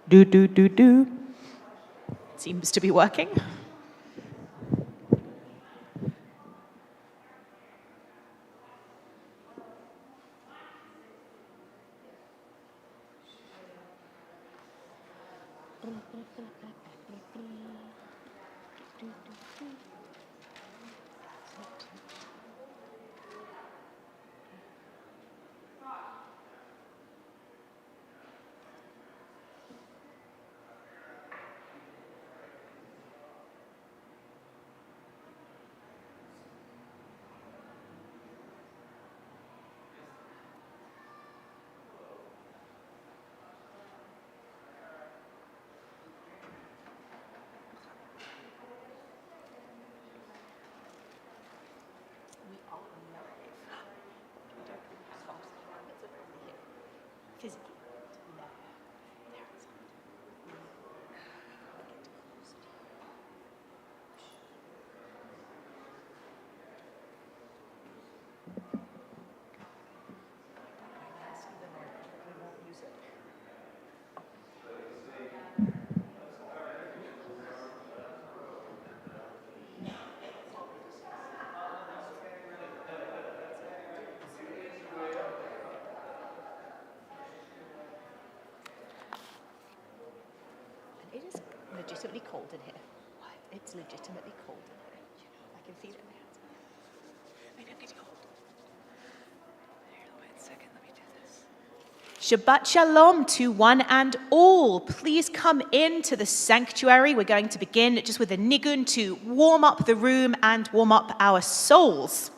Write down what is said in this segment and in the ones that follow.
Do. Seems to be working. It is legitimately cold in here. What? It's legitimately cold in here. I can feel it in my hands. I don't get cold. Wait a second, let me do this. Shabbat Shalom to one and all. Please come into the sanctuary. We're going to begin just with a nigun to warm up the room and warm up our souls.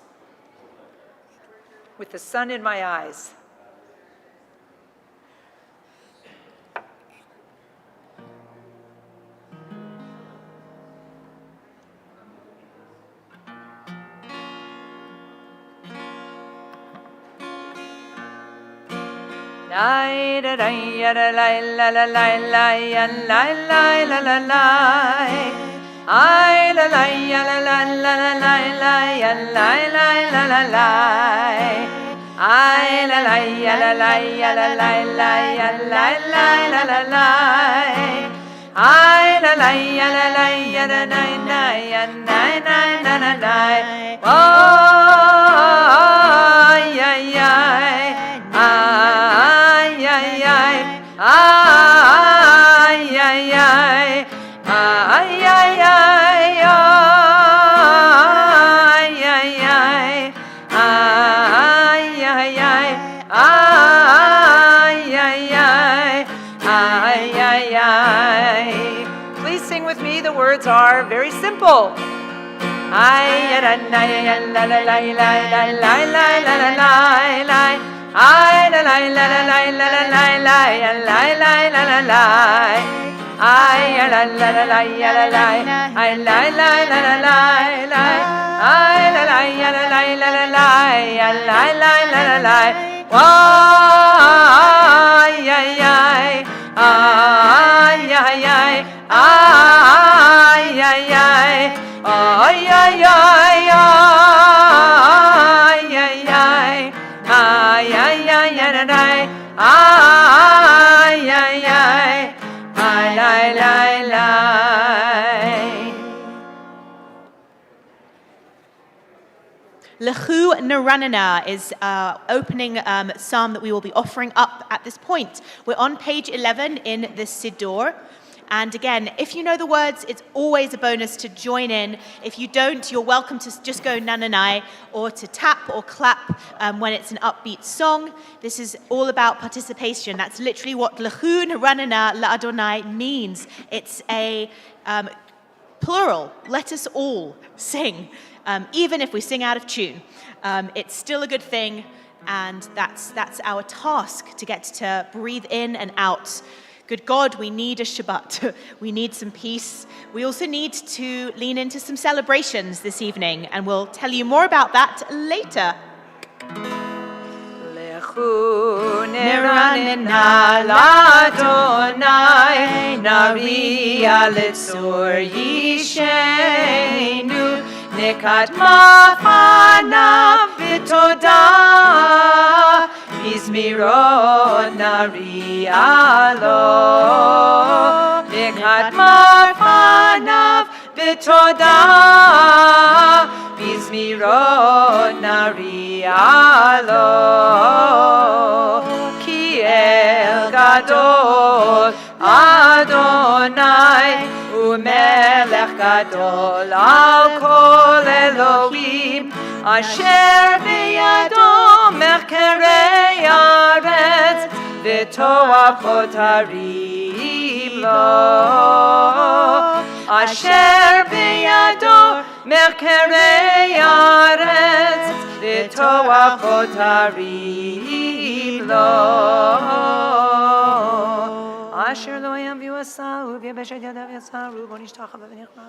With the sun in my eyes. La da da ya la la la la la la ya la la la la la. Ay la la ya la la la la la la ya la la la la la. Ay la la ya la la ya la la la ya la la la la la. Ay la la ya la la ya la na na ya na na na na na. Oh ya ya. Ay ay ay. Ay ay ay. Ay ay ay. Ay ay ay. Ay ay ay. Ay ay ay. Ay ay ay. Please sing with me. The words are very simple. Ay la la la la la la la la la la la. Ay la la la la la la la la la la la la la. Ay la la la la la la. Ay la la la la la la. Ay la la la la la la la la la la. Ay ay ay. Ay ay ay. Ay ay ay. Ay ay ay. Ay ay ay. Ay ay ay ay ay ay ay ay ay ay. Lechu Naranana is our opening psalm that we will be offering up at this point. We're on page 11 in the Siddur. And again, if you know the words, it's always a bonus to join in. If you don't, you're welcome to just go nananai or to tap or clap when it's an upbeat song. This is all about participation. That's literally what Lechu Naranana LaAdonai means. It's a plural. Let us all sing, even if we sing out of tune. It's still a good thing, and that's our task, to get to breathe in and out. Good God, we need a Shabbat. We need some peace. We also need to lean into some celebrations this evening, and we'll tell you more about that later. Lechu neranena l'Adonai, nariya litzur yishenu, nekat mafana v'toda, mizmiron נריע לו בקדמת פניו בתודה בזמירות נריע לו כי אל גדול אדוני ומלך גדול על כל אלוהים אשר בידו מחקרי הארץ ותואפותרים לו אשר בידו מחקרי הארץ ותואפותרים לו אשר לא יביאו עשהו ויבשת ידיו יסרו בו נשתחווה ונכבד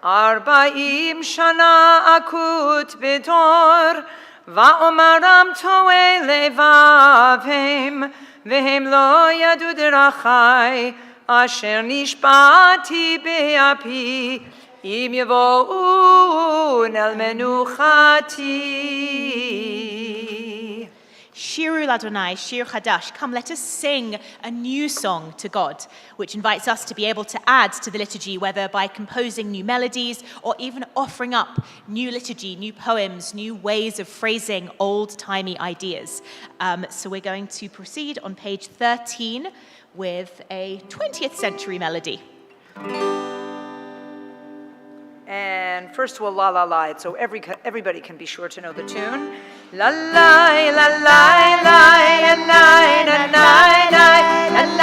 40 שנה אקוט בדור ואומרם טועה לבבם והם לא ידעו דרכי אשר נשבעתי באפי אם יבואו אל מנוחתי Shiru Ladonai, Shir Chadash, come let us sing a new song to God, which invites us to be able to add to the liturgy, whether by composing new melodies or even offering up new liturgy, new poems, new ways of phrasing old-timey ideas. So we're going to proceed on page 13 with a 20th century melody. And first we'll la la la it so everybody can be sure to know the tune. La la la la la la la la la la la la la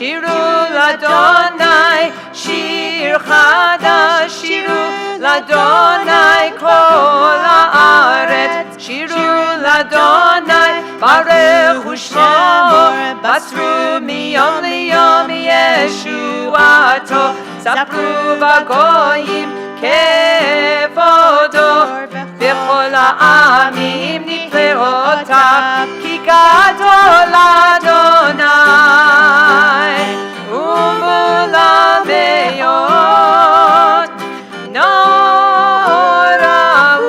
Shiru Ladonai, Shir Chadash, Shiru Ladonai, Kol Haaretz, Shiru Ladonai, Baruch Shmo, Basru miyom liyom Yeshuato, Sapru v'goyim kevodo, V'chol ha'amim nifleotav, Ki gadol Adonai. Umulameot Norau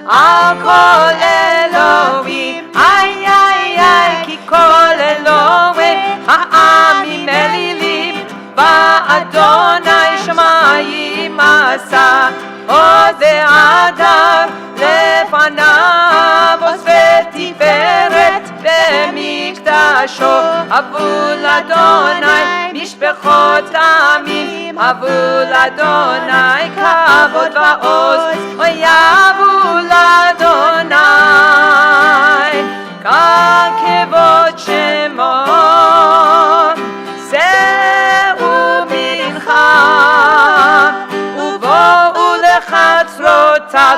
Al kol Elohim Ay ay ay Ki kol Elohim Ha'amim elilim Va'adonai Shamayim asa Ode Adam Lefanav Osvet Tiferet במקדשו אבו לאדוני משפחות עמים אבו לאדוני כבוד ועוז אויבו לאדוני ככבוד שמו שאו מנחה ובואו לחצרותיו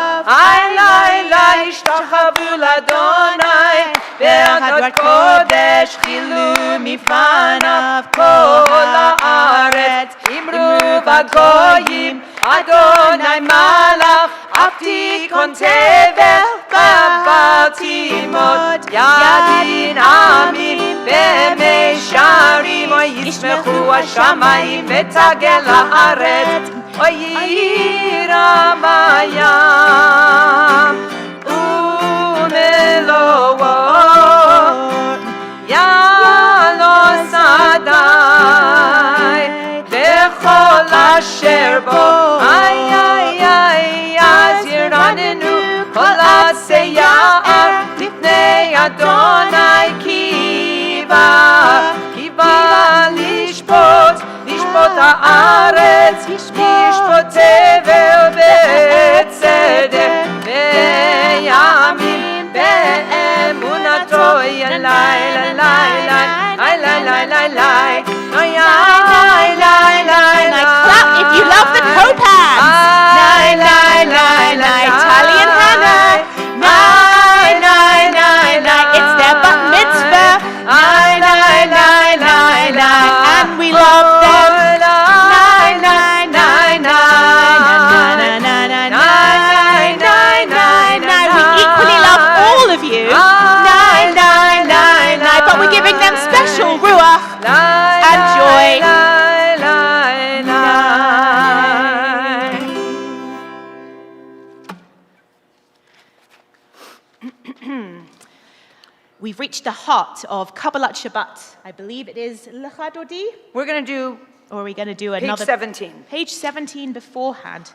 לילה השתחוו לאדוני באדמת קודש חילו מפניו כל הארץ אמרו בגויים אדוני מלך אף תיכון תבל בבל תימות ידין עמים במישרים אוי ישמחו השמיים ותגל הארץ אוי יירם הים ומלואו יעלו שדי בכל אשר בו איי איי איי אז ירננו כל עצי יער לפני אדוני כי בא לשפוט הארץ לשפוט תבל בצדק בימים באמונתו ילאי Clap if you love the co-pans. Tali and Hannah. It's their bat mitzvah. And we love them. We equally love all of you. We've reached the heart of Kabbalat Shabbat. I believe it is Lecha Dodi? We're going to do Or are we going to do page another? 17. Page 17 beforehand.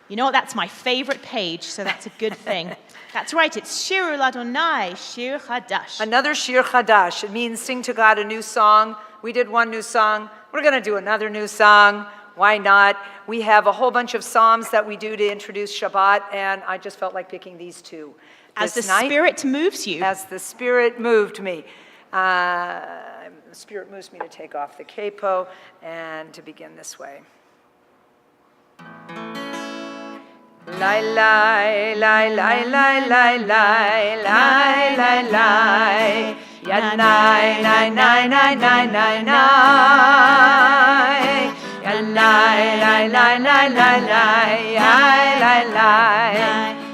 You know what? That's my favorite page, so that's a good thing. That's right. It's Shiru Ladonai, Shir Chadash. Another Shir Chadash. It means sing to God a new song. We did one new song. We're going to do another new song. Why not? We have a whole bunch of psalms that we do to introduce Shabbat, and I just felt like picking these two. As the This night, Spirit moves you. as the Spirit moved me. The Spirit moves me to take off the capo and to begin this way. Lai lai lai lai lai lai lai lai lai lai ya nai nai nai nai nai nai nai ya lai lai lai lai lai lai lai lai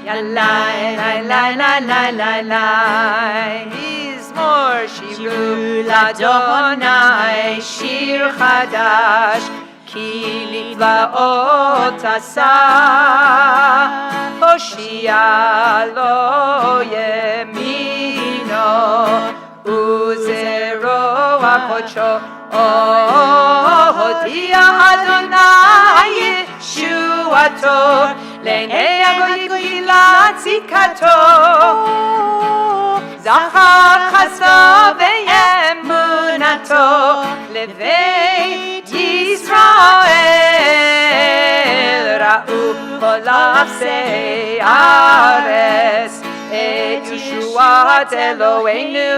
ya lai lai lai lai lai lai lai Mizmor Shiru Ladonai Shir Chadash Ki niflaot asa Hoshia lo yemino Uzero akocho Hodia Adonai Yeshuato Lenei agoyila tzikato Zachar chasdo ve'emunato Levei Yisrael Ra'u kol afsei aretz Et Yeshuat Eloheinu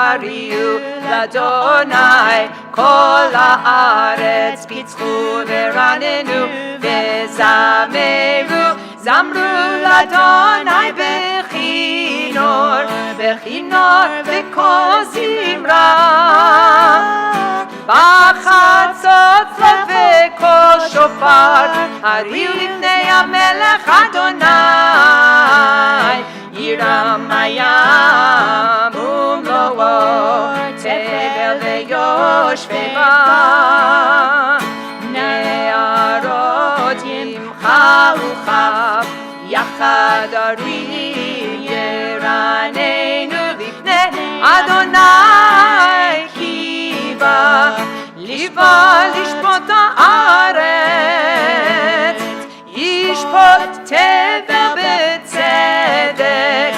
Ariu Ladonai Kol haaretz Pitzchu ve'ranenu Ve'zameru Zamru Ladonai Bechinor Bechinor Ve'kol zimra Bachatzot Ve'kol shofar Hariu Lifnei HaMelech Adonai Yiram Hayam Umlo'o Tevel Ve'yoshveva Ne'arot Yimcha Uchav Yachad Arim Yeranenu Lifnei Adonai Kiva Liva Lishpot Haaretz Yishpot Tevel B'tzedek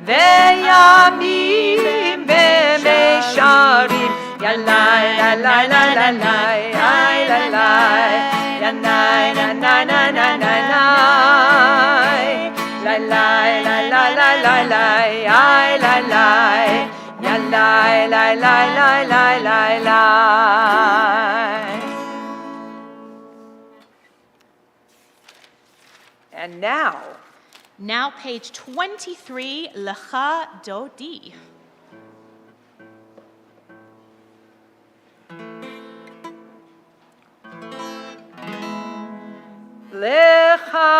Ve'yamim Be'meisharim Yalai, yalai, yalai, yalai, yalai, yalai, yalai, yalai, yalai, And Now page 23, Lecha Dodi. Lecha,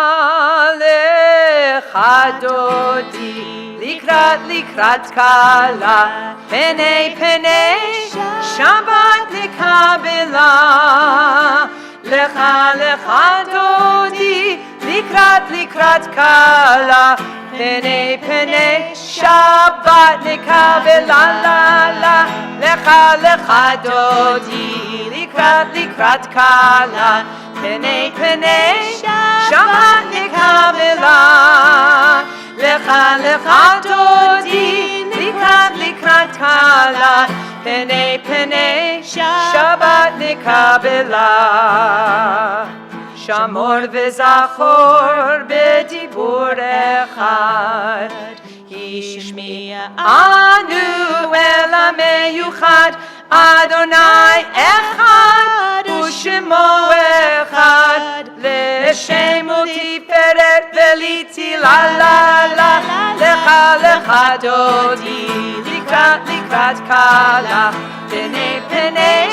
lecha dodi, likrat kala, penei Shabbat nekabela. Lecha, lecha dodi, likrat kala, penei Shabbat nekabela la la. Lecha dodi, likrat kala. Penei Shabbat nekabela Lecha dodi likrat kala Penei Shabbat nekabela Shamor v'zachor b'dibur echad Ishmi anu el hameyuchad Adonai echad u'shemo echad L'shem u'tiferet v'liti la la la Lecha dodi likrat kala Penei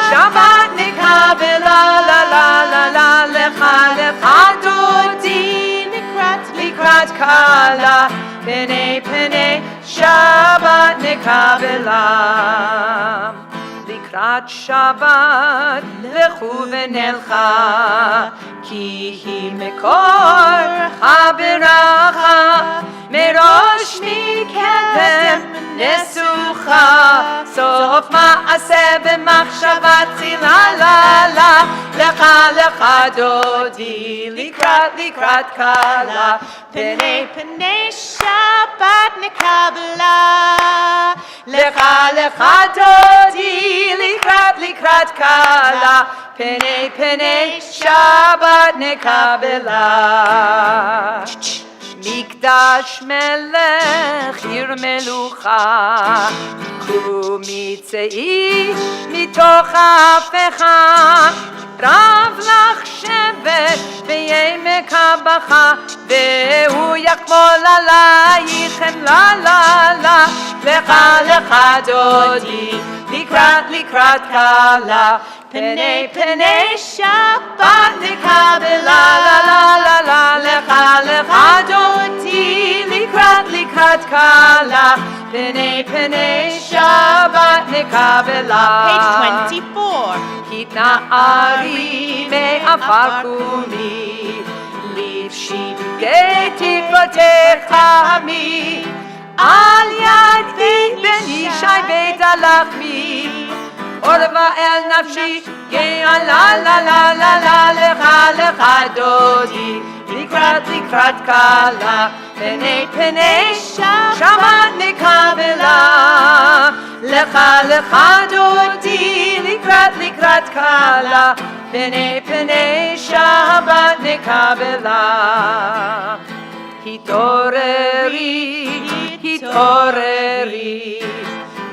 Shabbat nekabela la la la la Lecha dodi likrat kala Penei Shabbat nekabela Likrat Shabbat lechu v'nelcha Ki hi mekor haberacha Mero ראש מקדם נסוכה, סוף מעשה במחשבה תחילה, לך דודי לקראת קלה, פני שבת נקבלה. לך דודי לקראת קלה, פני שבת נקבלה. מקדש מלך עיר מלוכה, קומי צאי מתוך ההפכה, רב לך שבט בעמק הבכה, והוא יחמול עלייך חמלה, לך דודי לקראת קלה, פני שבת נקבלה. לך דודי לקראת קלה, פני שבת נקבלה. Page 24. התנערי מעפר קומי, לבשי בגדי תקוותך עמי, על ידי בן ישי בית הלחמי, עורבה אל נפשי גאה לך דודי לקראת קלה, פני שבת נקבלה. לך דודי לקראת קלה, פני שבת נקבלה. התעוררי,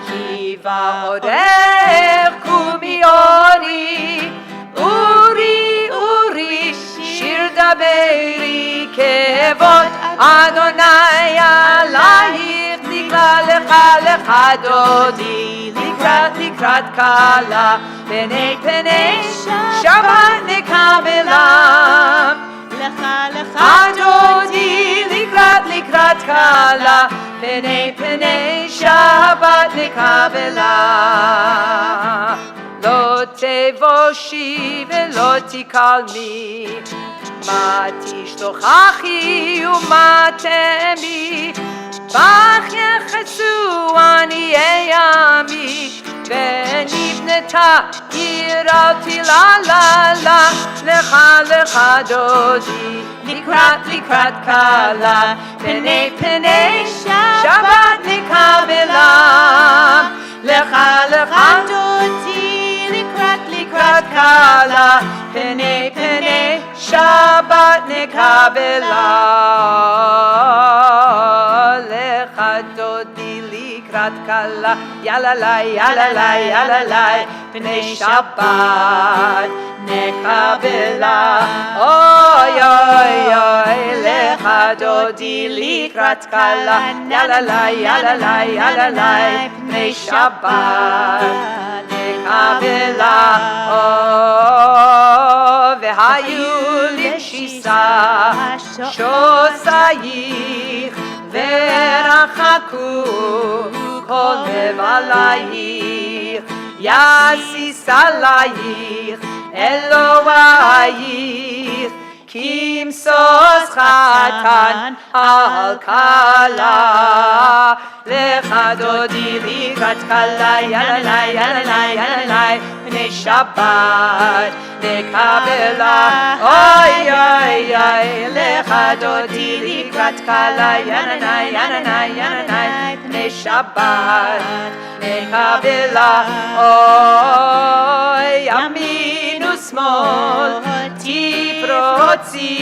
כי בעודך קומי אורי, אורי, שיר דברי כבוד אדוני עלייך, נקרא לך דודי לקראת קלה, פני שבת נקבלה. לך דודי לקראת קלה, פני שבת נקבלה. לא תבושי ולא תקלמי, מה תשתוכחי ומה תמי, בך יחסו עניי עמי, ונבנתה עיר על תילה, לך דודי לקראת קלה, פני שבת נקבלה. לך דודי לקראת קלה, פני שבת נקבלה. לך דודי לקראת קלה, יאללה, פני שבת נקבלה. אוי, לך דודי לקראת קלה, יאללה, פני שבת נקבלה. והיו לשיסה שוסייך, ורחקו כל לב עלייך, יסיס עלייך אלוהייך, כמסוס חתן על כלה. לך דודי לקראת קלה, יאללה, פני שבת נקבלה. אוי, לך דודי לקראת קלה, יאללה, פני שבת נקבלה. אוי, ימין ושמאל תפרוצי,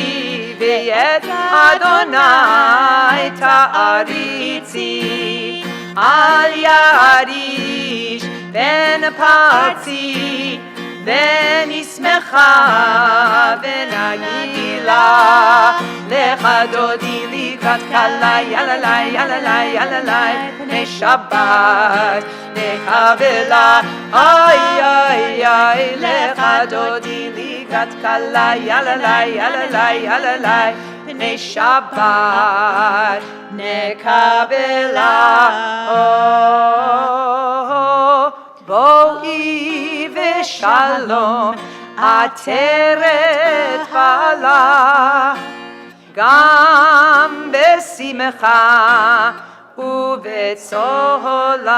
ואת אדוני תעריצי, אל יריש בן פרצי, ונשמחה ונגילה. לך דודי לקראת קלה, יאללה, פני שבת נקבלה. אוי, לך דודי לקראת קלה, יאללה, פני שבת נקבלה. בואי ושלום עטרת בעלה, גם בשמחה ובצהלה,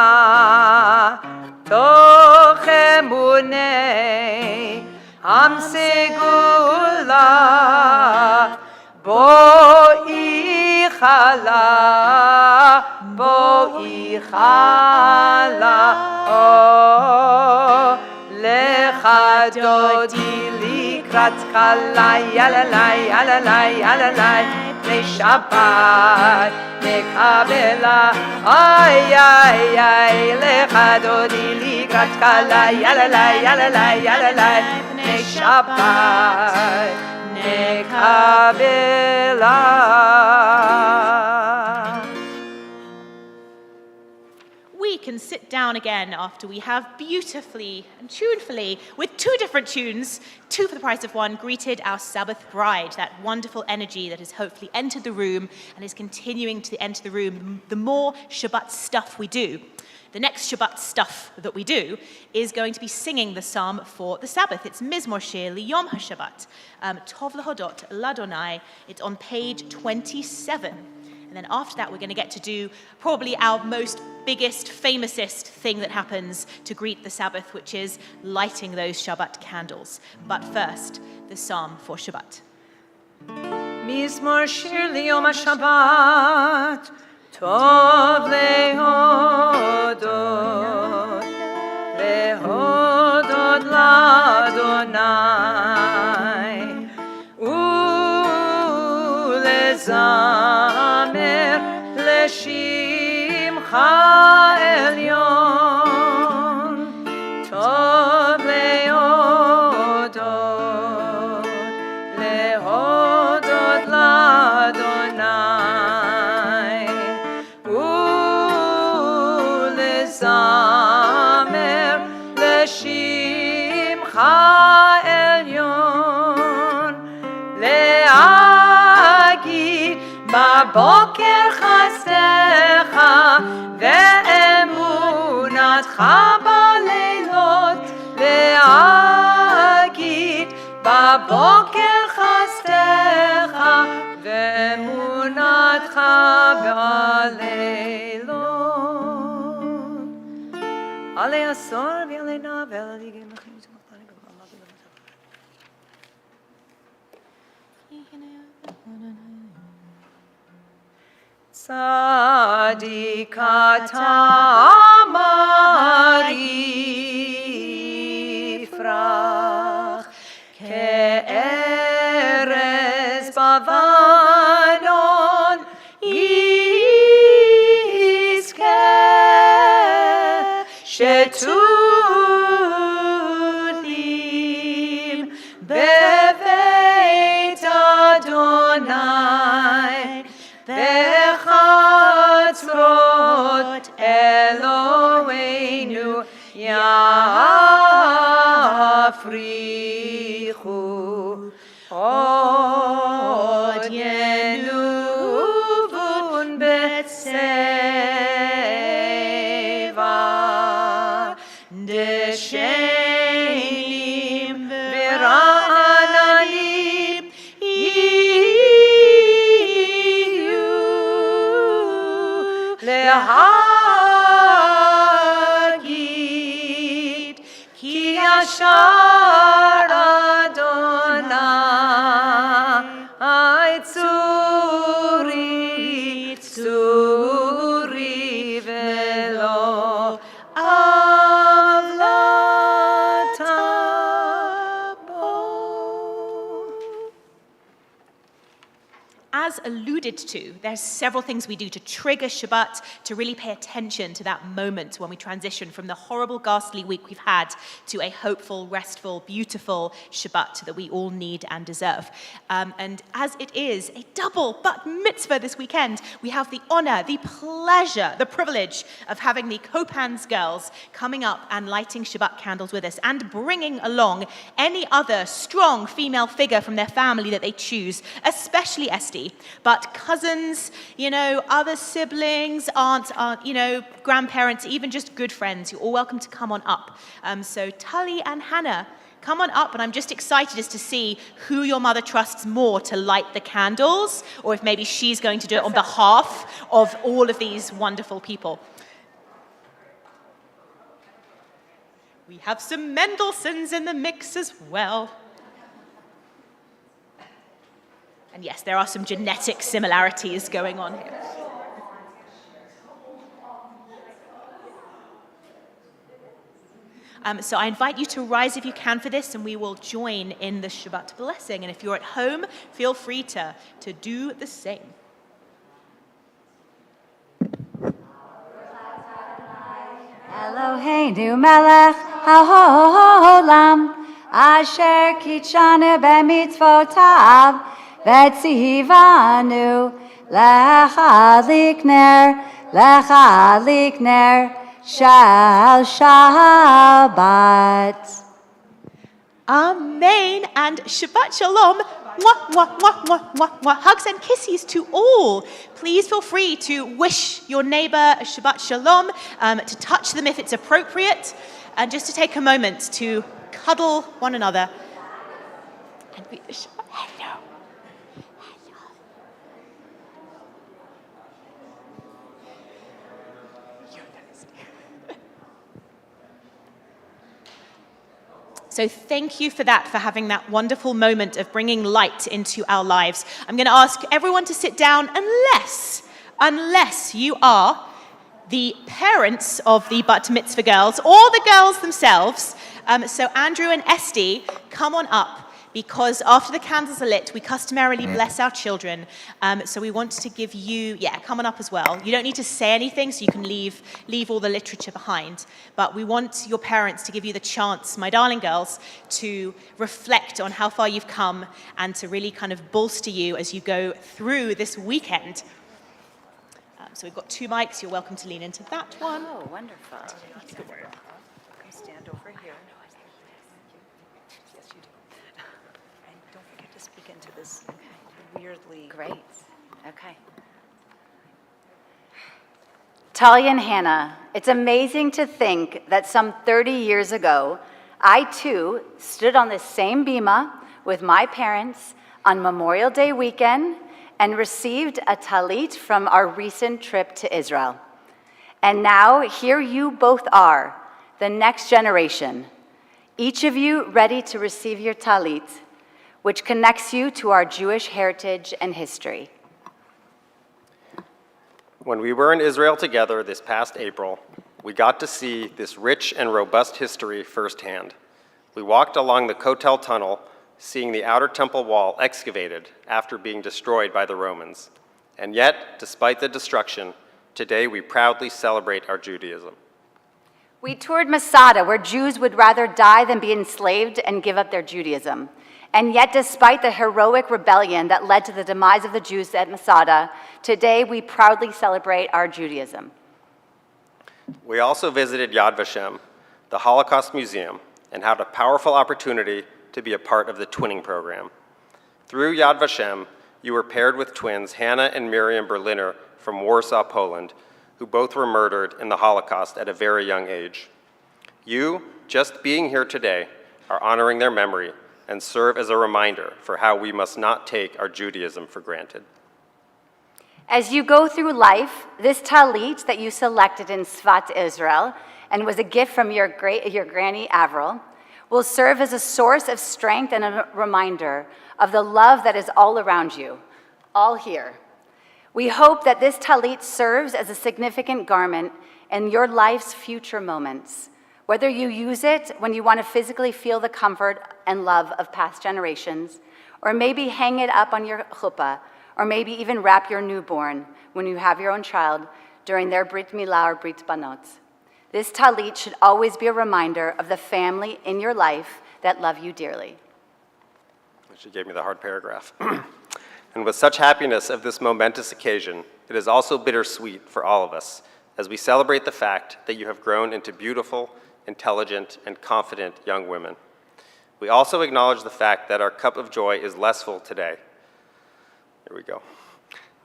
תוך אמוני עם סגולה, בואי חלה, בואי חלה, לך דודי לקראת כלה, יללי, יללי, יללי, לשבת נקבלה, איי איי איי, לך דודי לקראת כלה, יללי, יללי, יללי, לשבת נקבלה. We can sit down again after we have beautifully and tunefully, with two different tunes, two for the price of one, greeted our Sabbath bride, that wonderful energy that has hopefully entered the room and is continuing to enter the room the more Shabbat stuff we do. The next Shabbat stuff that we do is going to be singing the psalm for the Sabbath. It's Mizmor Shir Liyom HaShabbat, Tov Lahodot Ladonai. It's on page 27. And then after that, we're going to get to do probably our most biggest, famousest thing that happens to greet the Sabbath, which is lighting those Shabbat candles. But first, the psalm for Shabbat. Mizmor Shir Liyom HaShabbat, Tov lehodot, lehodot l'Adonai, ulezamer l'shimcha elyon, Tov lehodot, lehodot l'Adonai, ulezamer l'shimcha elyon, להגיד בבוקר חסדך ואמונתך בלילות, להגיד בבוקר חסדך ואמונתך בלילות. עלי עשור ועלי נע ועלי גאים לכם. צדיקתה אמרי יפרח, כארז בבנון יזכה, שתולים בבית אדוני, בחצרות אלוהינו יפריחו, עוד ינובון בצבע, דשנים ורעננים להגיד כי ישר אדוני צורי צורי ולא עוולתה בו. As alluded to, there's several things we do to trigger Shabbat, to really pay attention to that moment when we transition from the horrible, ghastly week we've had to a hopeful, restful, beautiful Shabbat that we all need and deserve. And as it is a double bat mitzvah this weekend, we have the honor, the pleasure, the privilege of having the Kopans girls coming up and lighting Shabbat candles with us and bringing along any other strong female figure from their family that they choose, especially Esty. But cousins, other siblings, aunts, grandparents, even just good friends, you're all welcome to come on up. So Tully and Hannah, come on up, and I'm just excited as to see who your mother trusts more to light the candles, or if maybe she's going to do it on behalf of all of these wonderful people. We have some Mendelssohns in the mix as well. And yes, there are some genetic similarities going on here. So I invite you to rise if you can for this, and we will join in the Shabbat blessing. And if you're at home, feel free to do the same. Eloheinu melech haolam, asher kitshanu b'mitzvotav, v'tzivanu lechadlik ner, shal Shabbat. Amen and Shabbat Shalom. Mwah, mwah, mwah, mwah, mwah, mwah. Hugs and kisses to all. Please feel free to wish your neighbor a Shabbat Shalom, to touch them if it's appropriate, and just to take a moment to cuddle one another and greet the Shabbat. Hello. So thank you for that, for having that wonderful moment of bringing light into our lives. I'm going to ask everyone to sit down unless you are the parents of the Bat Mitzvah girls or the girls themselves. So Andrew and Esty, come on up, because after the candles are lit, we customarily bless our children. So we want to give you, come on up as well. You don't need to say anything, so you can leave all the literature behind. But we want your parents to give you the chance, my darling girls, to reflect on how far you've come and to really kind of bolster you as you go through this weekend. So we've got 2 mics. You're welcome to lean into that one. Oh, wonderful. Come stand over here. Yes, you do. And don't forget to speak into this weirdly. Great. Okay. Talia and Hannah, it's amazing to think that some 30 years ago, I too stood on this same bima with my parents on Memorial Day weekend and received a talit from our recent trip to Israel. And now here you both are, the next generation, each of you ready to receive your talit, which connects you to our Jewish heritage and history. When we were in Israel together this past April, we got to see this rich and robust history firsthand. We walked along the Kotel Tunnel, seeing the outer temple wall excavated after being destroyed by the Romans. And yet, despite the destruction, today we proudly celebrate our Judaism. We toured Masada, where Jews would rather die than be enslaved and give up their Judaism. And yet, despite the heroic rebellion that led to the demise of the Jews at Masada, today we proudly celebrate our Judaism. We also visited Yad Vashem, the Holocaust Museum, and had a powerful opportunity to be a part of the twinning program. Through Yad Vashem, you were paired with twins Hannah and Miriam Berliner from Warsaw, Poland, who both were murdered in the Holocaust at a very young age. You, just being here today, are honoring their memory and serve as a reminder for how we must not take our Judaism for granted. As you go through life, this talit that you selected in Svat Israel and was a gift from your granny Avril will serve as a source of strength and a reminder of the love that is all around you, all here. We hope that this talit serves as a significant garment in your life's future moments, whether you use it when you want to physically feel the comfort and love of past generations, or maybe hang it up on your chuppah, or maybe even wrap your newborn when you have your own child during their Brit Milah or Brit Banot. This talit should always be a reminder of the family in your life that love you dearly. She gave me the hard paragraph. And with such happiness of this momentous occasion, it is also bittersweet for all of us as we celebrate the fact that you have grown into beautiful, intelligent, and confident young women. We also acknowledge the fact that our cup of joy is less full today. Here we go.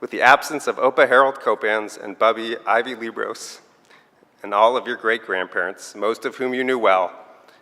With the absence of Opa Harold Kopans and Bubby Ivy Libros, and all of your great-grandparents, most of whom you knew well,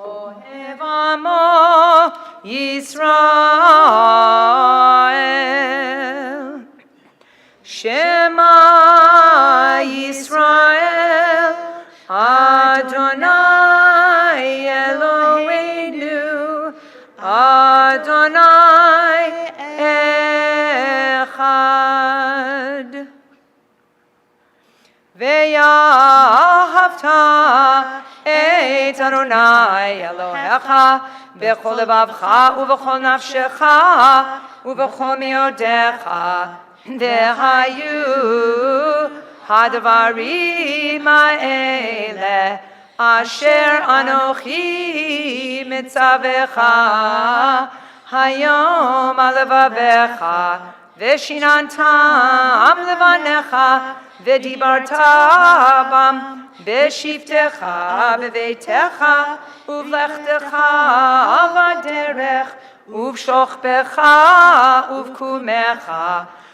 Ohev Amo Yisrael. Shema Yisrael, Adonai Eloheinu, Adonai Echad. Ve'ahavta et Adonai Elohecha b'chol levavcha u'b'chol nafshecha u'b'chol me'odecha. Ve'hayu hadvarim ha'ele asher anochi mitzavecha hayom al levavecha ve'shinantam levanecha ve'dibarta bam be'shivtecha be'veitecha u'vlechtecha v'derech u'v'shochbecha u'v'kumecha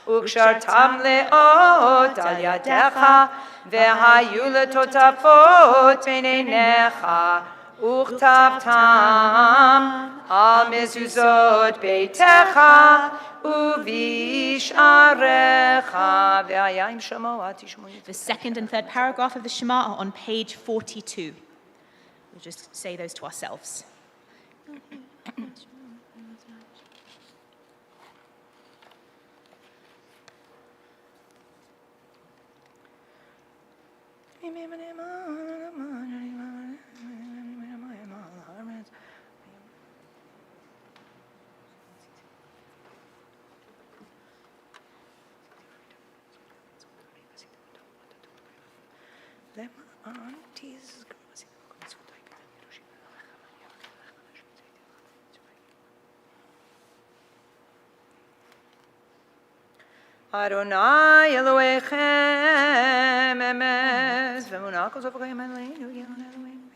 Ukshartam leot al yadecha, ve'hayu letotafot beinenecha, uchtavtam al mezuzot beitecha, uvisharecha, ve'ayim shamoa tishmoyu. The second and third paragraph of the Shema are on page 42. We'll just say those to ourselves. Adonai Elohechem emes v'emunah kol zofakayim Eloheinu Yehon Eloheinu.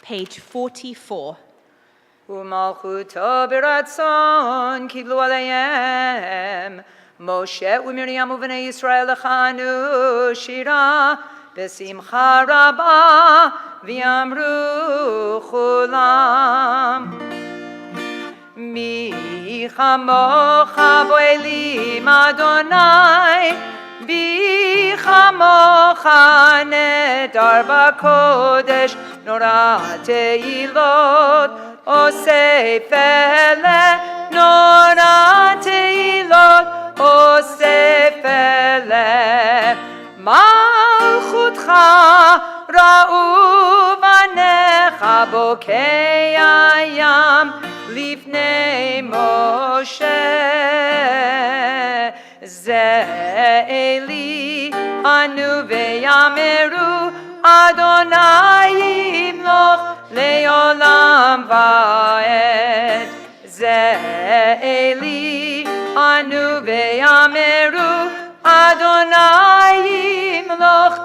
Page 44. U'malchuto b'ratzon kiblu aleihem Moshe u'Miriam u'bnei Yisrael lechanu shira b'simcha rabba v'yamru chulam Mi chamocha bo'elim Adonai Bi chamocha nedar b'kodesh Nora teilot osef ele Nora teilot osef ele Malchutcha ra'u banecha bokei hayam Lifnei Moshe Ze'eli anu ve'yameru Adonai yimloch le'olam va'ed Ze'eli anu ve'yameru Adonai yimloch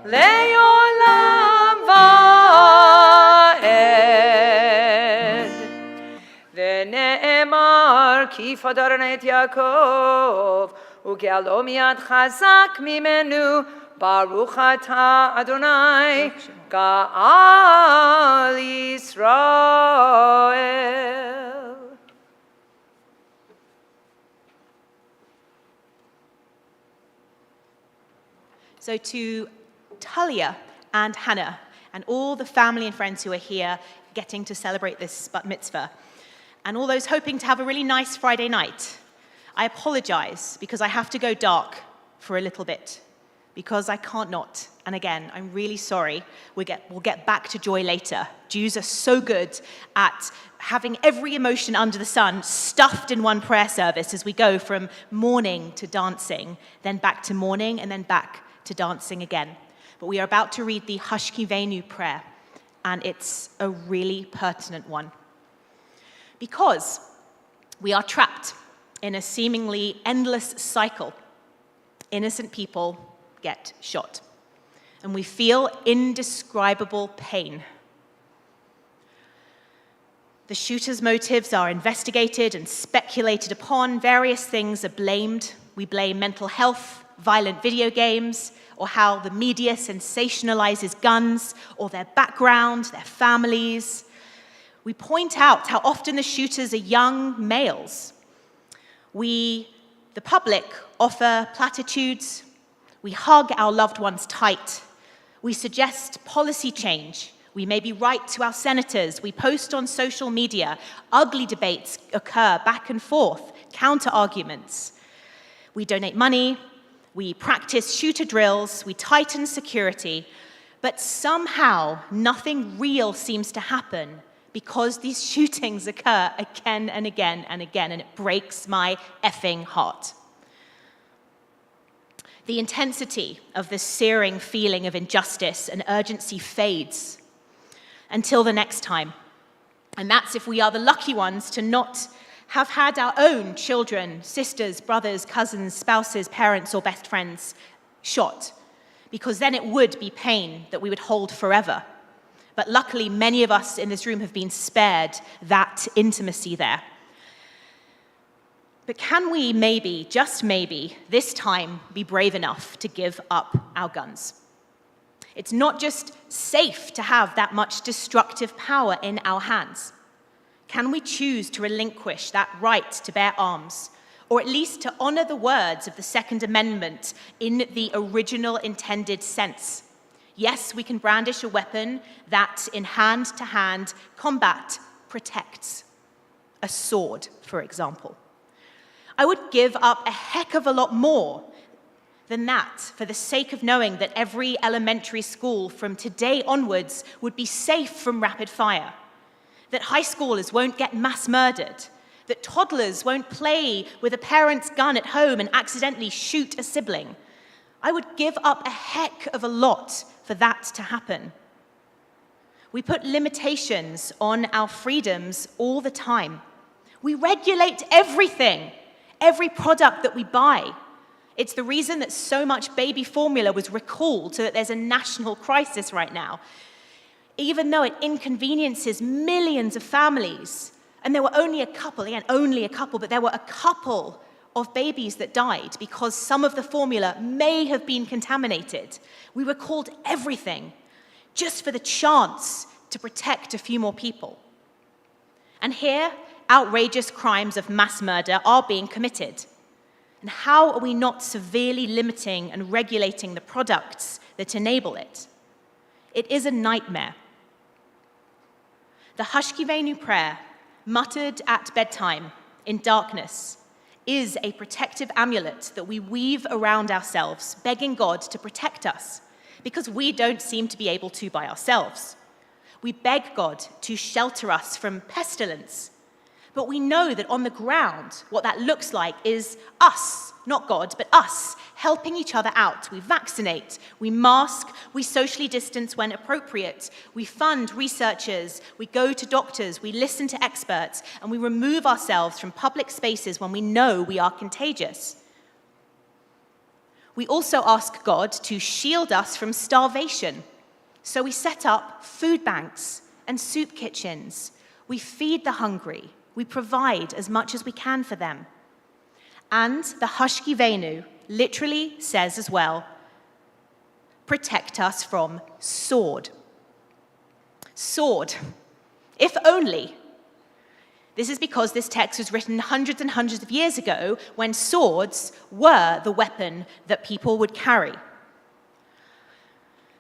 le'olam va'ed Ve'ne'emar ki fadarna et Yaakov u'ge'alo miyad chazak mimenu Baruch atah Adonai Ga'al Yisrael. So to Talia and Hannah and all the family and friends who are here getting to celebrate this bat mitzvah, and all those hoping to have a really nice Friday night, I apologize because I have to go dark for a little bit. Because I can't not. And again, I'm really sorry. We'll get back to joy later. Jews are so good at having every emotion under the sun stuffed in one prayer service as we go from mourning to dancing, then back to mourning, and then back to dancing again. But we are about to read the Hashkivenu prayer, and it's a really pertinent one. Because we are trapped in a seemingly endless cycle. Innocent people get shot, and we feel indescribable pain. The shooter's motives are investigated and speculated upon. Various things are blamed. We blame mental health, violent video games, or how the media sensationalizes guns, or their background, their families. We point out how often the shooters are young males. We, the public, offer platitudes. We hug our loved ones tight. We suggest policy change. We maybe write to our senators. We post on social media. Ugly debates occur back and forth, counter-arguments. We donate money. We practice shooter drills. We tighten security. But somehow, nothing real seems to happen because these shootings occur again and again and again, and it breaks my effing heart. The intensity of this searing feeling of injustice and urgency fades until the next time. And that's if we are the lucky ones to not have had our own children, sisters, brothers, cousins, spouses, parents, or best friends shot, because then it would be pain that we would hold forever. But luckily, many of us in this room have been spared that intimacy there. But can we maybe, just maybe, this time be brave enough to give up our guns? It's not just safe to have that much destructive power in our hands. Can we choose to relinquish that right to bear arms, or at least to honor the words of the Second Amendment in the original intended sense? Yes, we can brandish a weapon that, in hand-to-hand combat, protects. A sword, for example. I would give up a heck of a lot more than that for the sake of knowing that every elementary school from today onwards would be safe from rapid fire, that high schoolers won't get mass murdered, that toddlers won't play with a parent's gun at home and accidentally shoot a sibling. I would give up a heck of a lot for that to happen. We put limitations on our freedoms all the time. We regulate everything, every product that we buy. It's the reason that so much baby formula was recalled, so that there's a national crisis right now. Even though it inconveniences millions of families, and there were only a couple, but there were a couple of babies that died because some of the formula may have been contaminated. We recalled everything just for the chance to protect a few more people. And here, outrageous crimes of mass murder are being committed. And how are we not severely limiting and regulating the products that enable it? It is a nightmare. The Hashkivenu prayer, muttered at bedtime in darkness, is a protective amulet that we weave around ourselves, begging God to protect us, because we don't seem to be able to by ourselves. We beg God to shelter us from pestilence, but we know that on the ground, what that looks like is us, not God, but us, helping each other out. We vaccinate, we mask, we socially distance when appropriate, we fund researchers, we go to doctors, we listen to experts, and we remove ourselves from public spaces when we know we are contagious. We also ask God to shield us from starvation. So we set up food banks and soup kitchens. We feed the hungry. We provide as much as we can for them. And the Hashkivenu literally says as well, protect us from sword. Sword. If only. This is because this text was written hundreds and hundreds of years ago when swords were the weapon that people would carry.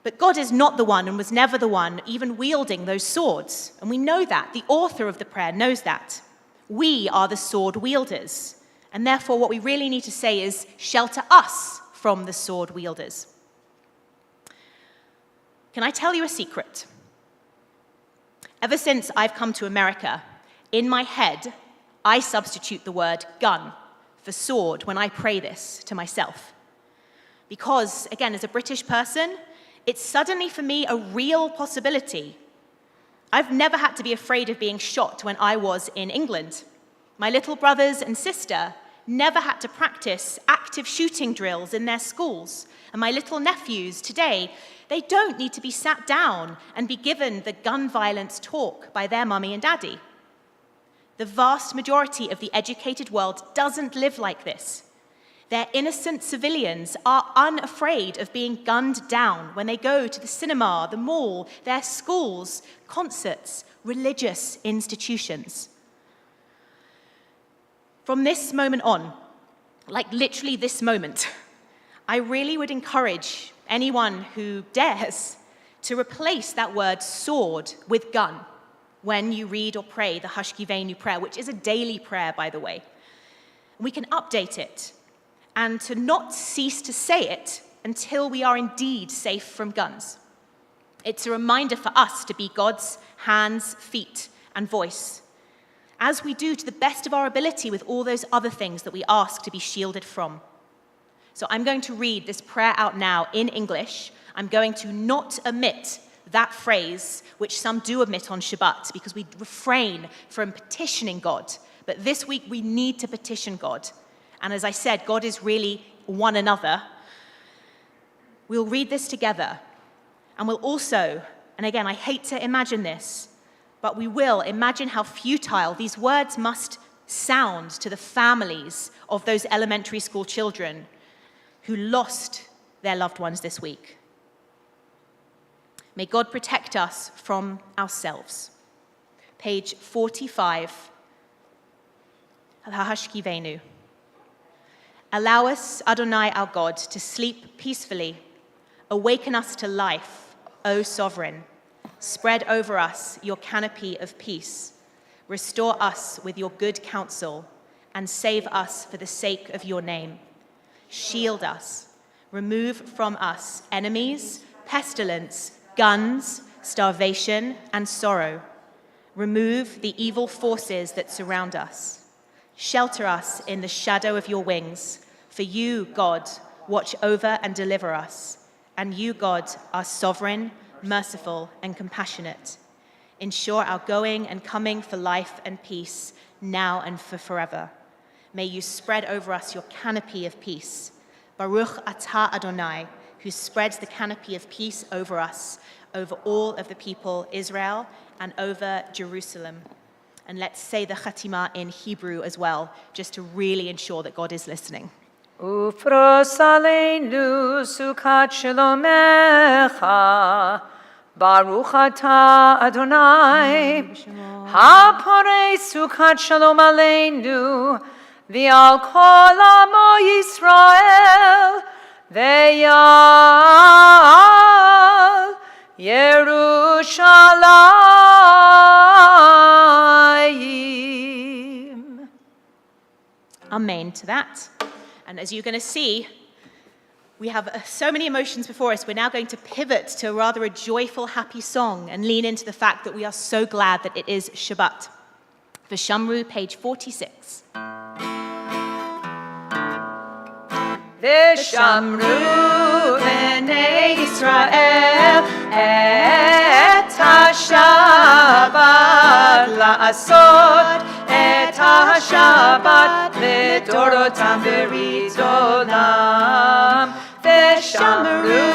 But God is not the one and was never the one even wielding those swords. And we know that. The author of the prayer knows that. We are the sword wielders. And therefore, what we really need to say is, shelter us from the sword wielders. Can I tell you a secret? Ever since I've come to America, in my head, I substitute the word gun for sword when I pray this to myself. Because, again, as a British person, it's suddenly for me a real possibility. I've never had to be afraid of being shot when I was in England. My little brothers and sister never had to practice active shooting drills in their schools. And my little nephews today, they don't need to be sat down and be given the gun violence talk by their mummy and daddy. The vast majority of the educated world doesn't live like this. Their innocent civilians are unafraid of being gunned down when they go to the cinema, the mall, their schools, concerts, religious institutions. From this moment on, like literally this moment, I really would encourage anyone who dares to replace that word sword with gun when you read or pray the Hashkivenu prayer, which is a daily prayer, by the way. We can update it, and to not cease to say it until we are indeed safe from guns. It's a reminder for us to be God's hands, feet, and voice, as we do to the best of our ability with all those other things that we ask to be shielded from. So I'm going to read this prayer out now in English. I'm going to not omit that phrase, which some do omit on Shabbat, because we refrain from petitioning God. But this week we need to petition God. And as I said, God is really one another. We'll read this together. And we'll also, and again, I hate to imagine this, but we will imagine how futile these words must sound to the families of those elementary school children who lost their loved ones this week. May God protect us from ourselves. Page 45, Hashkivenu. Allow us, Adonai our God, to sleep peacefully. Awaken us to life, O Sovereign. Spread over us your canopy of peace. Restore us with your good counsel, and save us for the sake of your name. Shield us. Remove from us enemies, pestilence, guns, starvation, and sorrow. Remove the evil forces that surround us. Shelter us in the shadow of your wings, for you, God, watch over and deliver us. And you, God, are sovereign, merciful, and compassionate. Ensure our going and coming for life and peace, now and for forever. May you spread over us your canopy of peace. Baruch atah Adonai, who spreads the canopy of peace over us, over all of the people Israel, and over Jerusalem. And let's say the Chatima in Hebrew as well, just to really ensure that God is listening. Ufros aleinu sukat shalomecha, Baruch atah Adonai, haporei sukat shalom aleinu, v'al kol amo Yisrael, v'yal Yerushalayim. Amen to that. And as you're going to see, we have so many emotions before us. We're now going to pivot to rather a joyful, happy song and lean into the fact that we are so glad that it is Shabbat. V'shamru, page 46. V'shamru b'nei Yisrael et ha-Shabbat la'asot et ha-Shabbat לדורותם ברית עולם. ושמרו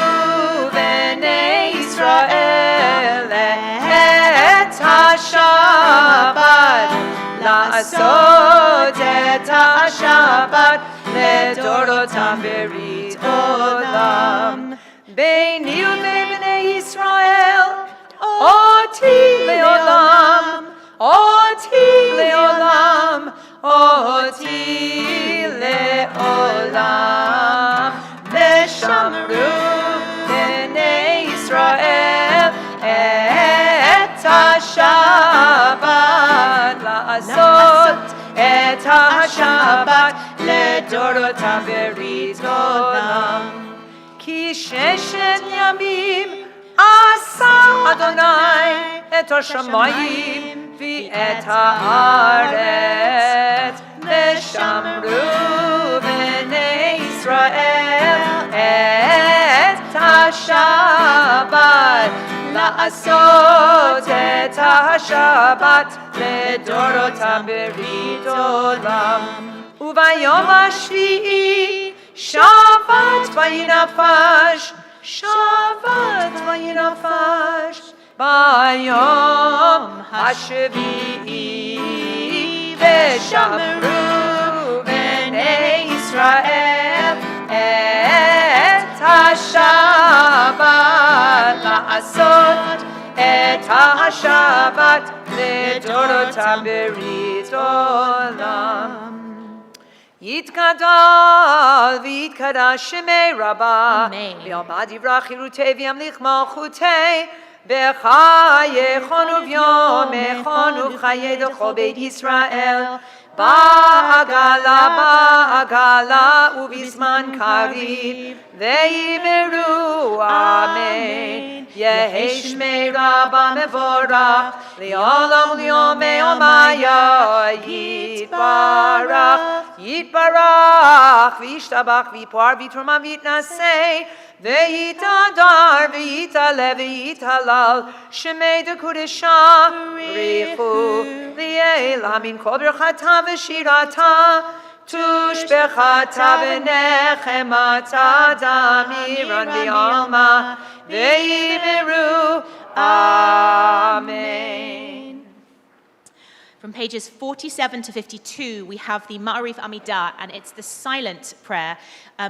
בני ישראל את השבת, לעשות את השבת לדורותם ברית עולם. ביני ובני ישראל אותי לעולם, אותי לעולם, אותי לעולם. ושמרו בני ישראל את השבת, לעשות את השבת לדורותם ברית עולם. כי ששת ימים עשה אדוני את השמיים ואת הארץ. ושמרו בני ישראל את השבת, לעשות את השבת לדורותם ברית עולם. וביום השביעי שבת וינפש, שבת וינפש. ביום השביעי ושמרו בני ישראל את השבת לעשות את השבת לדורותם ברית עולם. יתגדל ויתקדש שמי רבה, ויעמד יברח חירותי וימליך מלכותי, בחייכון וביומכון ובחיי דכל בית ישראל, בעגלה ובזמן קריב, ויאמרו אמן. יהי שמי רבה מבורך, לעולם וליומי עולמיה יתברך. יתברך וישתבח ויפאר ויתרומם ויתנשא ויתהדר ויתעלה ויתהלל שמי דקודשה בריחו לעילא מן כל ברכתה ושירתה תושבחתה ונחמתה דמירן בעלמא ויאמרו אמן. From pages 47 to 52, we have the Ma'arif Amidah, and it's the silent prayer.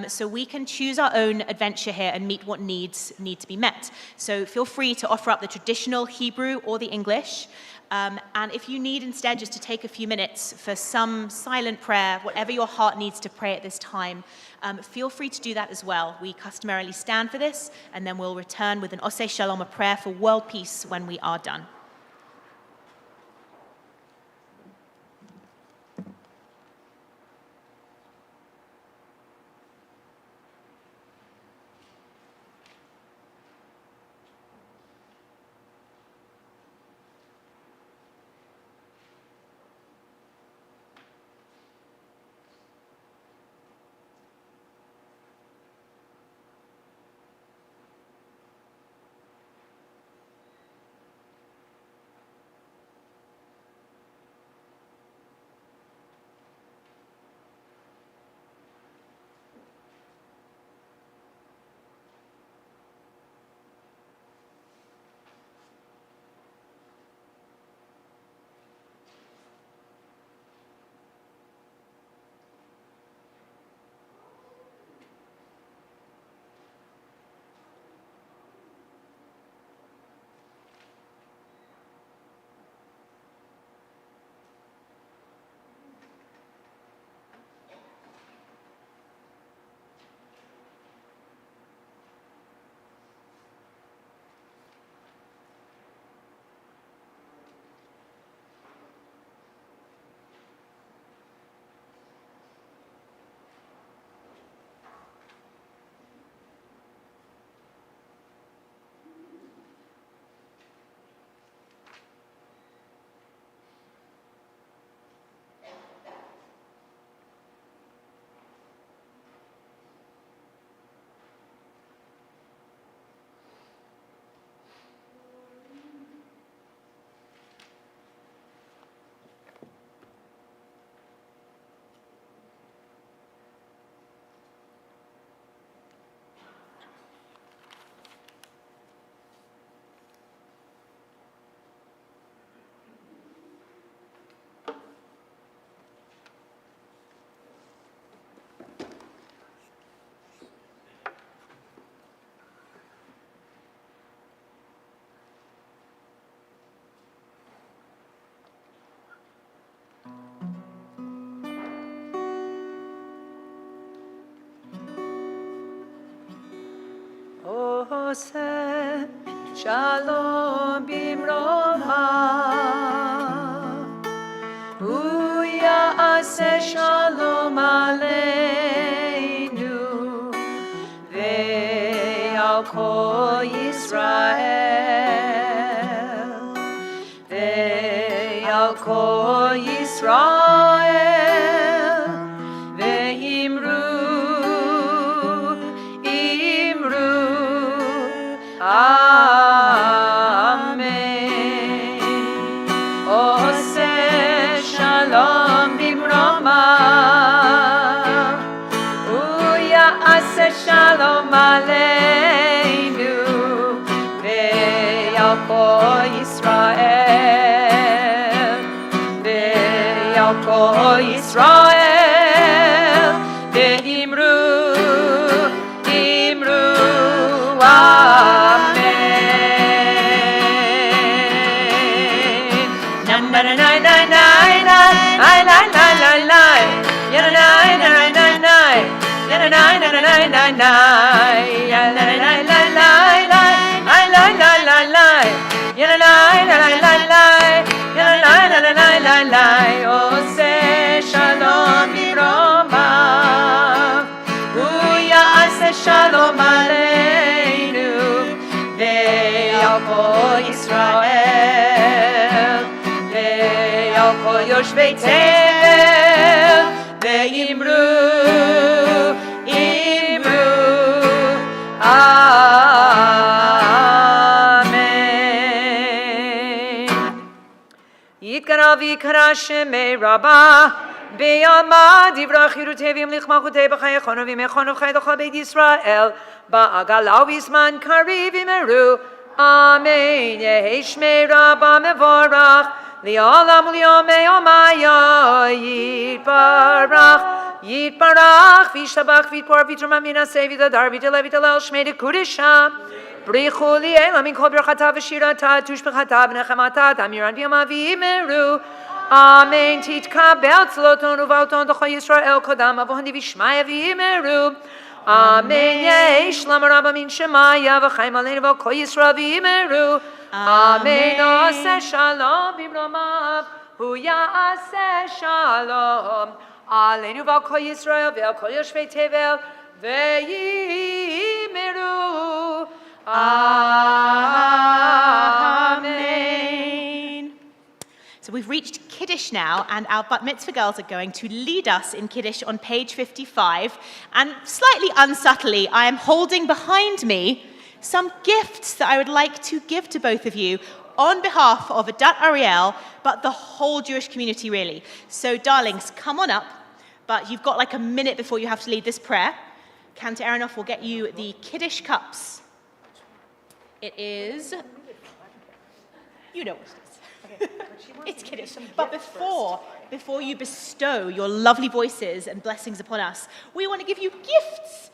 So we can choose our own adventure here and meet what needs need to be met. So feel free to offer up the traditional Hebrew or the English. And if you need instead just to take a few minutes for some silent prayer, whatever your heart needs to pray at this time, feel free to do that as well. We customarily stand for this, and then we'll return with an Oseh Shalom, a prayer for world peace, when we are done. Oseh Shalom Bimroha Uyaseh Shalom Aleinu Ve'al Kol Yisrael Ve'al Kol Yisrael Ve'imru Amen. Oseh Shalom Bimroma Uyaseh Shalom Aleinu Ve'al Kol Yisrael Ve'al kol Yisrael ve'imru amen. Na na na na na na na na na na na ya na na na na na ya na na na na na na ya na na na na na la la la la la ya na na na na na na ya na na na na na na na Oseh shalom b'romav hu ya'aseh shalom aleinu ve'al kol Yisrael ve'al kol yoshvei tevel ve'imru amen. Yitkara v'yikara shemei Rabbah B'yama divrach yirutevim lichmachutei b'chayechonu v'imechonu v'chaydocha beit Yisrael ba'agala v'izman kariv v'imeru amen. Yehi shmei Rabbah mevorach li'olam u'li'omei omaya yitbarach Yitbarach v'yishtabach v'yitpor v'yitrama minaseh v'yidadar v'yidaleh v'yidalel shmei dekudisha Brichu li'elam min kol birchata v'shirata tushbechata v'nechemata tamiran v'yama v'imeru amen. Titkabel tzloton uvalton d'chol Yisrael kodam avohandi v'shmaya v'imeru amen. Yesh lama rabba min shemaya v'chaim aleinu v'kol Yisrael v'imeru amen. Oseh shalom b'romav hu ya'aseh shalom Aleinu v'al kol Yisrael v'al kol yoshvei tevel ve'yimeru amen. So we've reached Kiddush now, and our Bat Mitzvah girls are going to lead us in Kiddush on page 55. And slightly unsubtly, I am holding behind me some gifts that I would like to give to both of you on behalf of Adat Ariel, but the whole Jewish community, really. So, darlings, come on up, but you've got like a minute before you have to lead this prayer. Cantor Aronoff will get you the Kiddush cups. It is, you know what it is. It's Kiddush. But before you bestow your lovely voices and blessings upon us, we want to give you gifts.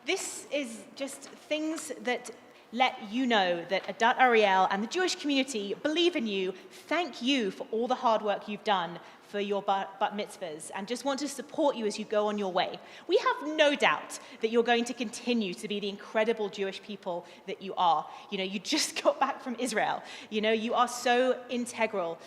This is just things that let you know that Adat Ariel and the Jewish community believe in you. Thank you for all the hard work you've done for your bat mitzvahs, and just want to support you as you go on your way. We have no doubt that you're going to continue to be the incredible Jewish people that you are. You know, you just got back from Israel. You know, you are so integral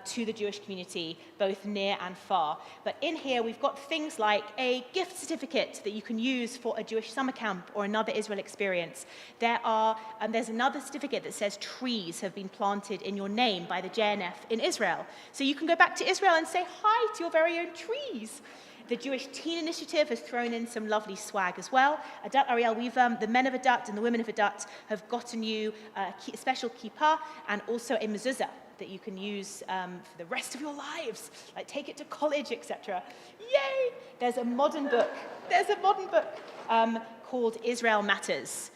to the Jewish community, both near and far. But in here, we've got things like a gift certificate that you can use for a Jewish summer camp or another Israel experience. There's another certificate that says trees have been planted in your name by the JNF in Israel. So you can go back to Israel and say hi to your very own trees. The Jewish Teen Initiative has thrown in some lovely swag as well. Adat Ariel, the men of Adat and the women of Adat have gotten you a special kippah and also a mezuzah that you can use for the rest of your lives, like take it to college, etc. Yay! There's a modern book called Israel Matters,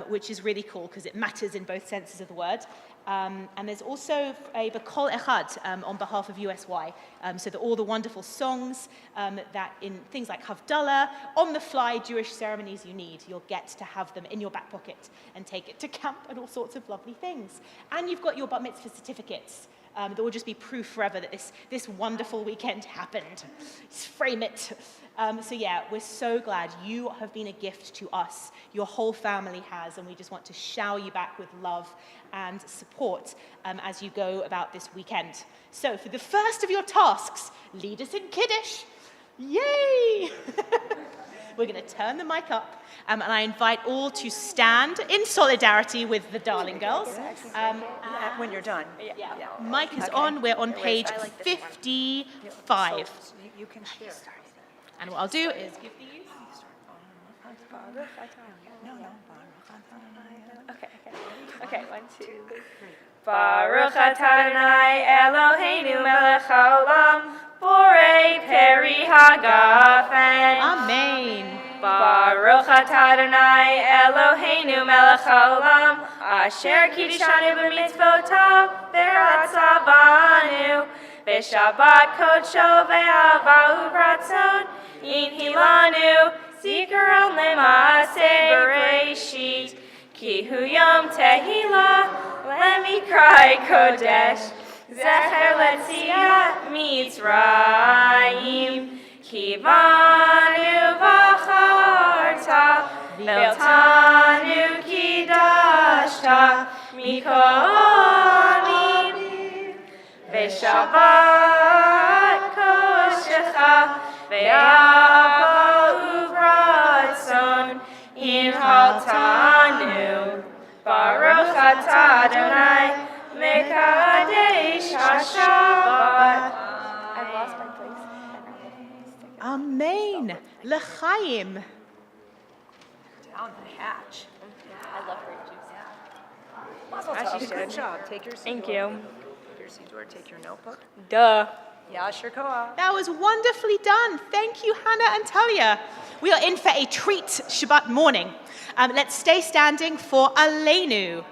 which is really cool because it matters in both senses of the word. And there's also a B'Kol Echad on behalf of USY, so that all the wonderful songs that in things like Havdalah, on-the-fly Jewish ceremonies you need, you'll get to have them in your back pocket and take it to camp and all sorts of lovely things. And you've got your Bat Mitzvah certificates that will just be proof forever that this wonderful weekend happened. Just frame it. So yeah, we're so glad you have been a gift to us. Your whole family has, and we just want to shower you back with love and support as you go about this weekend. So for the first of your tasks, lead us in Kiddush. Yay! We're going to turn the mic up, and I invite all to stand in solidarity with the darling girls. When you're done. Yeah. Mic is on. We're on page 55. So you can share. And what I'll do is give these. Okay, 1, 2, 3. Baruch atah Adonai Eloheinu melech haolam, borei peri hagafen. Amen. Baruch atah Adonai Eloheinu melech haolam, asher kiddishanu b'mitzvotav v'ratzavanu B'Shabbat Kodsho ve'Avahu Ratzon, Inhilanu, Zikaron le'Maaseh Bereshit, Ki hu Yom Tehillah, Lemikrai Kodesh, Zecher Letziyat Mitzrayim, Ki banu v'charta, Veltanu Kidashta, Mikohanim, V'Shabbat Koshecha, Ve'Avahu Ratzon, Inhaltanu, Baruch atah Adonai, Mekadesh HaShabbat. I've lost my place. Amen. L'chaim. Down the hatch. I love grape juice. Mazel tov. Good job. Take your Thank siddur. you. Your siddur. Take your notebook. Duh. Yasher koach. That was wonderfully done. Thank you, Hannah and Talia. We are in for a treat Shabbat morning. Let's stay standing for Aleinu.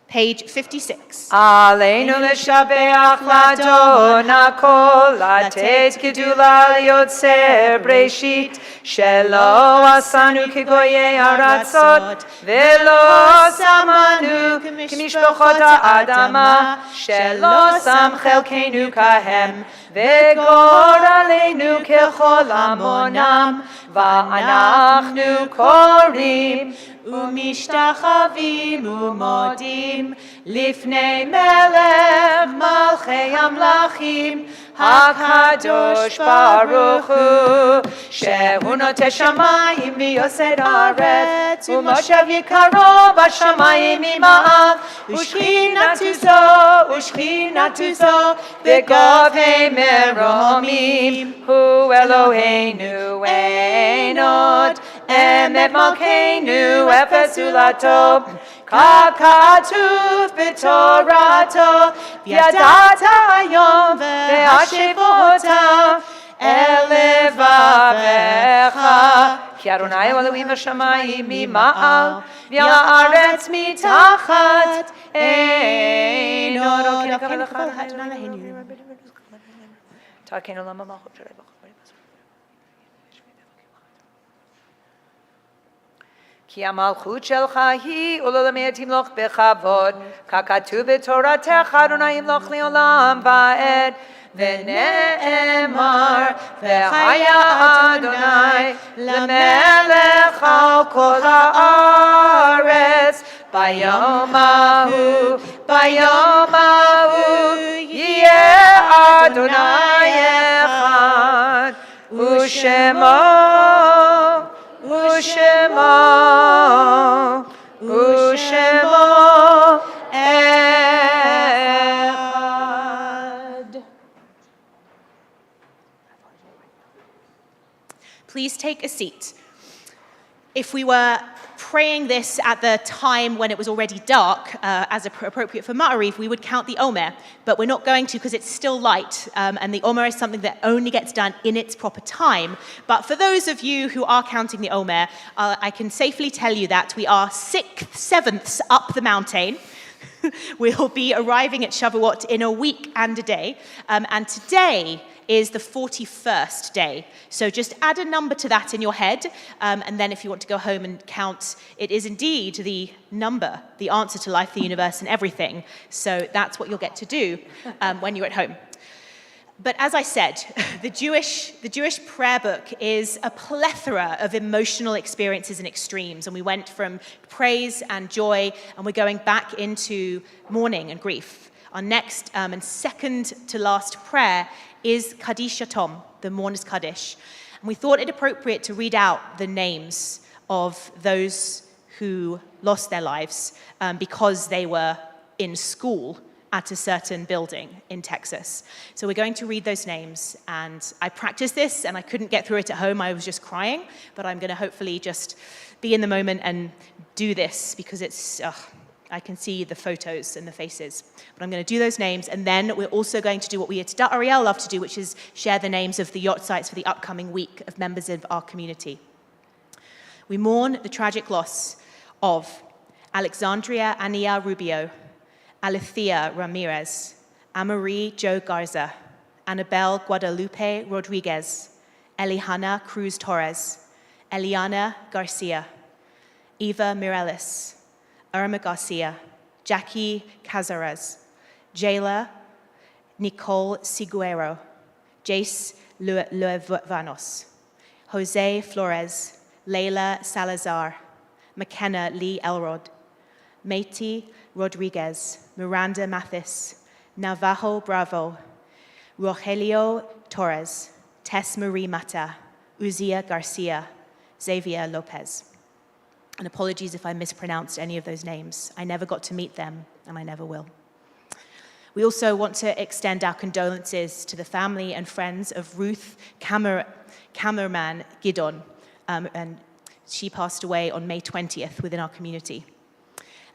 Page 56. Aleinu l'shabeach l'Adon hakol, latet gedula liotzer breshit, shelo asanu kegoyei haratzot, velo samanu k'mishpochot ha'adama, shelo sam chelkeinu kahem, vegor aleinu kechol amonam, va'anachnu korim, ומשתחווים ומודים לפני מלך מלכי המלכים הקדוש ברוך הוא שהוא נוטה שמיים ויוסד ארץ ומושב יקרו בשמיים ממעל ושכינתו זו בגובה מרומים הוא אלוהינו אין עוד אמת מלכנו אפס זולתו ככתוב בתורתו וידעת היום והשבות אל לבביך כי אדוני אלוהים בשמיים ממעל והארץ מתחת אין עוד תקנו למה מלכות שלך כי המלכות שלך היא ולעולמי תמלוך בכבוד, ככתוב בתורתך אדוני ימלוך לעולם ועד, ונאמר והיה אדוני למלך על כל הארץ, ביום ההוא יהיה אדוני אחד, ושמו אחד. Please take a seat. If we were praying this at the time when it was already dark, as appropriate for Ma'ariv, we would count the Omer, but we're not going to because it's still light, and the Omer is something that only gets done in its proper time. But for those of you who are counting the Omer, I can safely tell you that we are 6/7 up the mountain. We'll be arriving at Shavuot in a week and a day, and today is the 41st day. So just add a number to that in your head, and then if you want to go home and count, it is indeed the number, the answer to life, the universe, and everything. So that's what you'll get to do when you're at home. But as I said, the Jewish prayer book is a plethora of emotional experiences and extremes, and we went from praise and joy, and we're going back into mourning and grief. Our next and second to last prayer is Kaddish Yatom, the Mourner's Kaddish. And we thought it appropriate to read out the names of those who lost their lives because they were in school at a certain building in Texas. So we're going to read those names, and I practiced this and I couldn't get through it at home. I was just crying, but I'm going to hopefully just be in the moment and do this because it's, I can see the photos and the faces. But I'm going to do those names, and then we're also going to do what we at Tada Ariel love to do, which is share the names of the yahrzeits for the upcoming week of members of our community. We mourn the tragic loss of Alexandria Ania Rubio, Alethea Ramirez, Amarie Jo Garza, Annabelle Guadalupe Rodriguez, Elihana Cruz Torres, Eliana Garcia, Eva Mireles, Irma Garcia, Jackie Cazares, Jayla Nicole Siguero, Jace Luevanos, Jose Flores, Leila Salazar, McKenna Lee Elrod, Meiti Rodriguez, Miranda Mathis, Navajo Bravo, Rogelio Torres, Tess Marie Mata, Uzia Garcia, Xavier Lopez. And apologies if I mispronounced any of those names. I never got to meet them, and I never will. We also want to extend our condolences to the family and friends of Ruth Kammerman Gidon, and she passed away on May 20th within our community.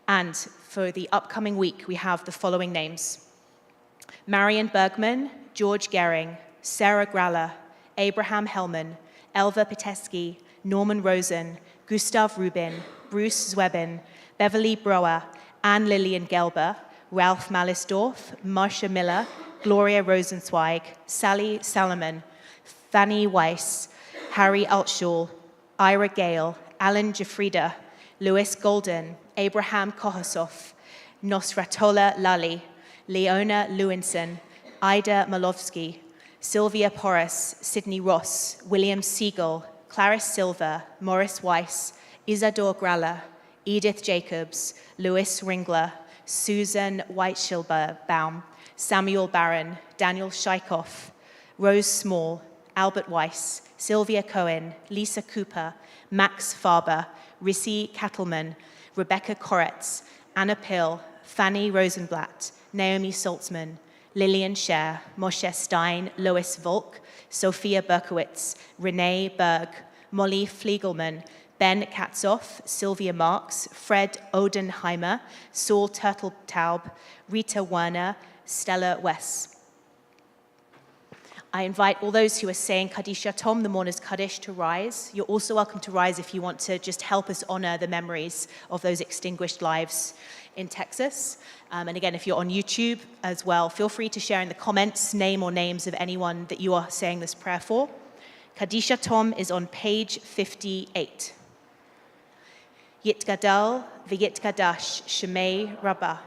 And for the upcoming week, we have the following names: Marion Bergman, George Gehring, Sarah Graller, Abraham Hellman, Elva Piteski, Norman Rosen, Gustav Rubin, Bruce Zwebin, Beverly Brower, Anne Lillian Gelber, Ralph Malisdorf, Marcia Miller, Gloria Rosenzweig, Sally Salomon, Fanny Weiss, Harry Altschul, Ira Gale, Alan Jafrida, Louis Golden, Abraham Kohosov, Nosratola Lally, Leona Lewinson, Ida Malovsky, Sylvia Porras, Sydney Ross, William Siegel, Clarice Silva, Morris Weiss, Isadore Graller, Edith Jacobs, Louis Ringler, Susan Whiteschilbaum, Samuel Barron, Daniel Scheikoff, Rose Small, Albert Weiss, Sylvia Cohen, Lisa Cooper, Max Faber, Rissy Kattleman, Rebecca Koretz, Anna Pill, Fanny Rosenblatt, Naomi Saltzman, Lillian Scher, Moshe Stein, Lois Volk, Sophia Berkowitz, Renee Berg, Molly Fliegelman, Ben Katzoff, Sylvia Marks, Fred Odenheimer, Saul Turtletaub, Rita Werner, Stella Wess. I invite all those who are saying Kaddish Yatom, the mourner's Kaddish, to rise. You're also welcome to rise if you want to just help us honor the memories of those extinguished lives in Texas. And again, if you're on YouTube as well, feel free to share in the comments name or names of anyone that you are saying this prayer for. Kaddish Yatom is on page 58. Yitgadal v'yitgadash shemei Rabbah,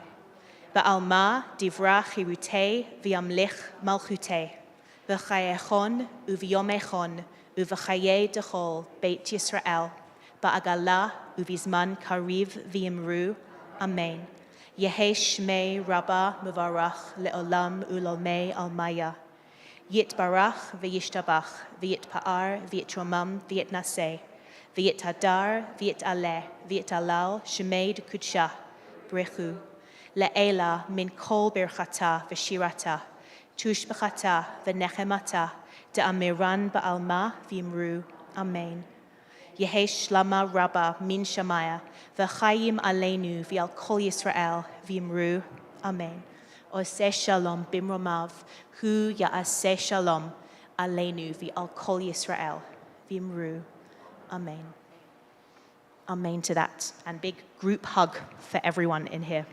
ba'alma divra chirutei v'yamlich malchutei, v'chayechon u'v'yomechon u'v'chayei dechol Beit Yisrael, ba'agala u'vizman kariv v'yimru. Amen. Yehi shmei Rabbah muvarach le'olam u'lolmei almaya. Yitbarach v'yishtabach v'yitpa'ar v'yitromam v'yitnaseh. V'yit hadar, v'yit aleh, v'yit alal, shemeid kudsha, brechu. Le'ela min kol birchata v'shirata, tushbechata v'nechemata, de'amiran ba'alma v'imru. Amen. Yehesh lama rabba min shamaya, v'chayim aleinu v'al kol Yisrael v'imru. Amen. Oseh shalom bimromav, hu ya'aseh shalom aleinu v'al kol Yisrael v'imru. Amen. Amen to that. And big group hug for everyone in here.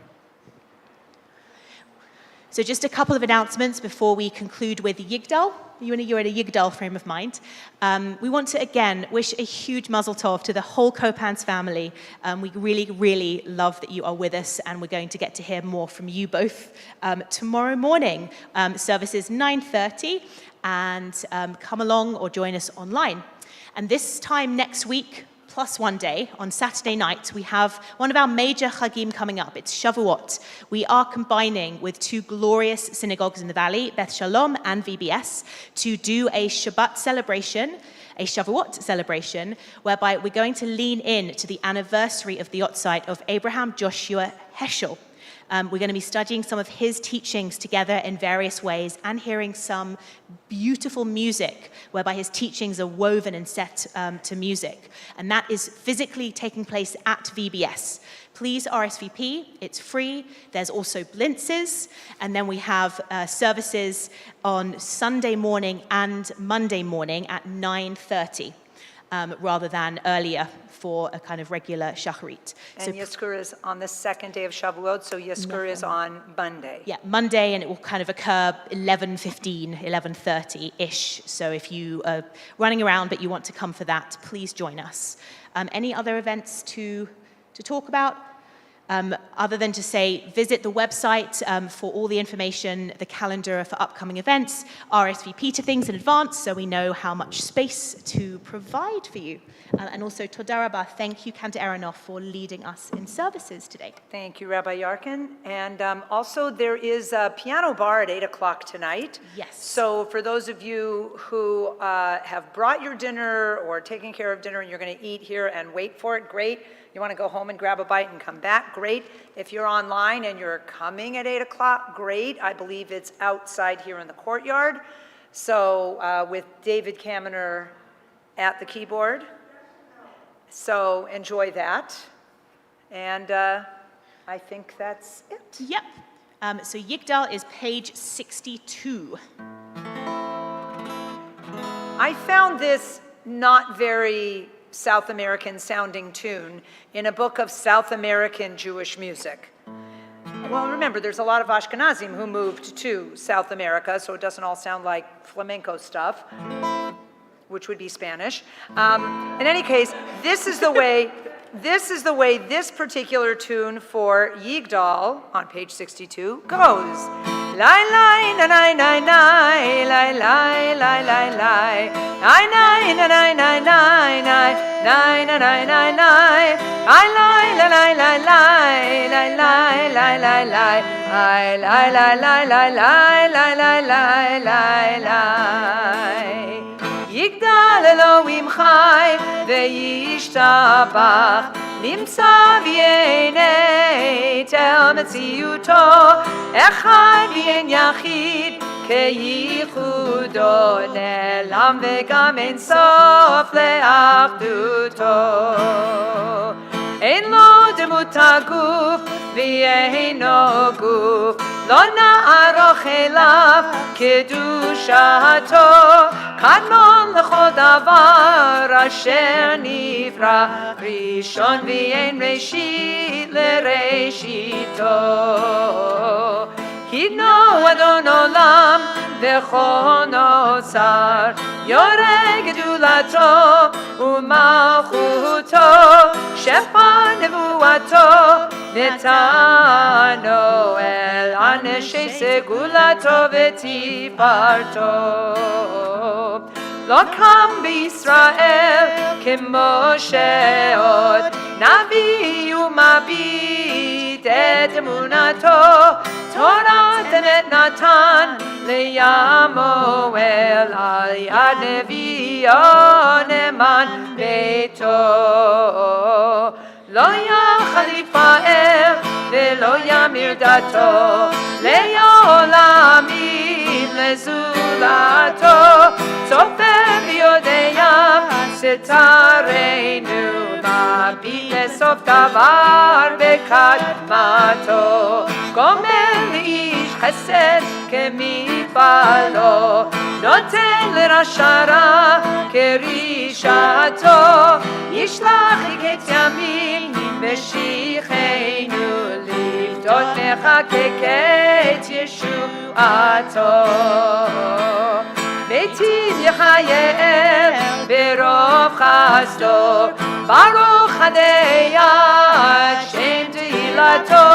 So just a couple of announcements before we conclude with Yigdal. You're in a Yigdal frame of mind. We want to, again, wish a huge mazel tov to the whole Kopans family. We really, really love that you are with us, and we're going to get to hear more from you both tomorrow morning. Service is 9:30, and come along or join us online. And this time next week, plus one day, on Saturday night, we have one of our major Chagim coming up. It's Shavuot. We are combining with two glorious synagogues in the valley, Beth Shalom and VBS, to do a Shabbat celebration, a Shavuot celebration, whereby we're going to lean in to the anniversary of the Yotzeit of Abraham Joshua Heschel. We're going to be studying some of his teachings together in various ways and hearing some beautiful music whereby his teachings are woven and set to music. And that is physically taking place at VBS. Please RSVP, it's free. There's also blintzes. And then we have services on Sunday morning and Monday morning at 9:30. rather than earlier for a kind of regular shacharit. And Yizkor is on the second day of Shavuot, so Yizkor is on Monday. Yeah, Monday, and it will kind of occur 11:15, 11:30-ish. So if you are running around but you want to come for that, please join us. Any other events to talk about? Other than to say, visit the website for all the information, the calendar for upcoming events, RSVP to things in advance so we know how much space to provide for you. And also, Toda Rabba, thank you, Cantor Aronoff, for leading us in services today. Thank you, Rabbi Yarkin. And also, there is a piano bar at 8 o'clock tonight. Yes. So for those of you who have brought your dinner or taken care of dinner and you're going to eat here and wait for it, great. You want to go home and grab a bite and come back, great. If you're online and you're coming at 8 o'clock, great. I believe it's outside here in the courtyard. So with David Kamener at the keyboard. So enjoy that. And I think that's it. Yep. So Yigdal is page 62. I found this not very South American sounding tune in a book of South American Jewish music. Well, remember, there's a lot of Ashkenazim who moved to South America, so it doesn't all sound like flamenco stuff, which would be Spanish. In any case, this is the way this particular tune for Yigdal on page 62 goes. Lai lai na na na na lai lai lai lai lai lai lai na na na na na na na na na lai lai la lai lai lai lai lai lai lai lai lai lai lai lai lai lai lai lai lai Yigdal Elohim chai ve'yishtabach נמצא ויענה תל מציאותו אחד ואין יחיד כייחודו נעלם וגם אין סוף לאחדותו אין לו דמות הגוף ואינו גוף לא נערוך אליו קדושתו קדמון לכל דבר אשר נברא ראשון ואין ראשית לראשיתו הינו אדון עולם וכל נוצר יורה גדולתו ומלכותו שפע נבואתו נתנו אל אנשי סגולתו ותפארתו לא קם בישראל כמו שעוד נביא ומביט את אמונתו תורת אמת נתן לימואל על יד נביאו נאמן ביתו לא יוכל לפאר ולא ימיר דתו לעולמים לזולתו צופה ויודע סתרנו מביט לסוף דבר בקדמתו גומל לאיש חסד כמפעלו נותן לרשע רע כרישתו ישלח יקץ ימים ושיחנו לפדות נחקק את ישועתו ביתי יחייל ברוב חסדו ברוך הדיין שם תהילתו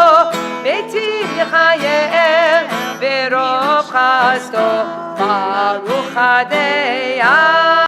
ביתי יחייל ברוב חסדו ברוך הדיין